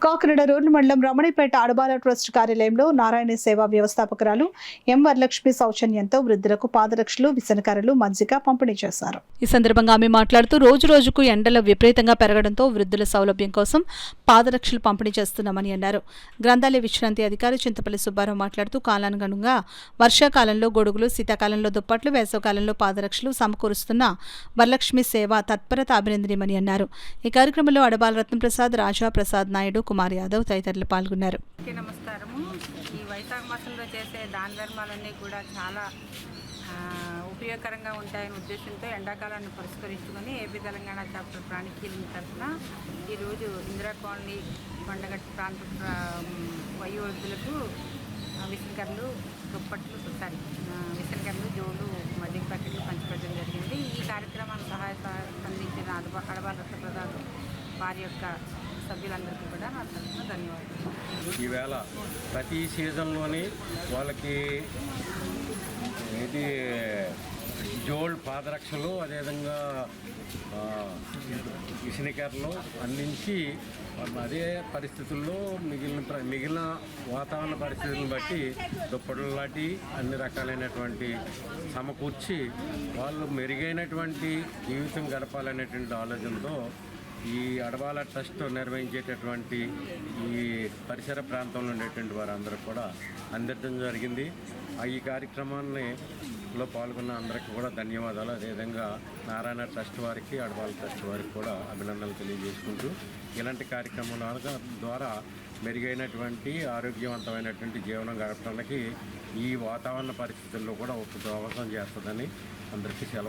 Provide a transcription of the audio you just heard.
Kakinada rural మండలం రమణిపేట Adabala trust కార్యాలయంలో నారాయణ సేవా వ్యవస్థాపకురాలు ఎం వరలక్ష్మి సౌజన్యంతో వృద్ధులకు పాదరక్షలు, విసనకర్రలు, మజ్జిగ పంపిణీ చేశారు. ఈ సందర్భంగా ఆమె మాట్లాడుతూ రోజు రోజుకు ఎండలు విపరీతంగా పెరగడంతో వృద్ధుల సౌలభ్యం కోసం పాదరక్షలు పంపిణీ చేస్తున్నామని అన్నారు. గ్రంథాలయ విశ్రాంతి అధికారి చింతపల్లి సుబ్బారావు మాట్లాడుతూ కాలానుగుణంగా వర్షాకాలంలో గొడుగులు, శీతాకాలంలో దుప్పట్లు, వేసవకాలంలో పాదరక్షలు సమకూరుస్తున్న వరలక్ష్మి సేవ తత్పరత అభినందనీయమని అన్నారు. ఈ కార్యక్రమంలో అడబాల రత్నప్రసాద్, రాజా ప్రసాద్ నాయుడు, కుమార్ యాదవ్ తదితరులు పాల్గొన్నారు. నమస్కారము. ఈ వైశాఖ మాసంలో చేసే దాన ధర్మాలన్నీ కూడా చాలా ఉపయోగకరంగా ఉంటాయనే ఉద్దేశంతో ఎండాకాలాన్ని పురస్కరించుకొని ఏపీ తెలంగాణ చాప్టర్ ప్రాణికీలం తరఫున ఈరోజు ఇందిరా కాలనీ కొండగట్టు ప్రాంత వయోవృద్ధులకు విసనకర్రలు, దుప్పట్లు, విసనకర్రలు, జోలు, మజ్జిగ ప్యాకెట్లు పంచిపెట్టడం జరిగింది. ఈ కార్యక్రమాన్ని సహాయ అందించిన అడబాల రత్నప్రసాద్ వారి యొక్క సభ్యులందరికీ కూడా నా తరఫున ధన్యవాదాలు. ఈవేళ ప్రతి సీజన్లోని వాళ్ళకి ఇది జోల్డ్ పాదరక్షలు, అదేవిధంగా విసనకర్రలు అందించి అదే పరిస్థితుల్లో మిగిలిన వాతావరణ పరిస్థితులను బట్టి దుప్పట్లు లాంటి అన్ని రకాలైనటువంటి సమకూర్చి వాళ్ళు మెరుగైనటువంటి జీవితం గడపాలనేటువంటి ఆలోచనతో ఈ అడబాల ట్రస్ట్ నిర్వహించేటటువంటి ఈ పరిసర ప్రాంతంలో ఉండేటువంటి వారందరూ కూడా అందించడం జరిగింది. ఈ కార్యక్రమాల్లో పాల్గొన్న అందరికీ కూడా ధన్యవాదాలు. అదేవిధంగా నారాయణ ట్రస్ట్ వారికి, అడబాల ట్రస్ట్ వారికి కూడా అభినందనలు తెలియజేసుకుంటూ ఇలాంటి కార్యక్రమాల ద్వారా మెరుగైనటువంటి ఆరోగ్యవంతమైనటువంటి జీవనం గడపడానికి ఈ వాతావరణ పరిస్థితుల్లో కూడా ఒక దోహదం చేస్తుందని అందరికీ సెలవు.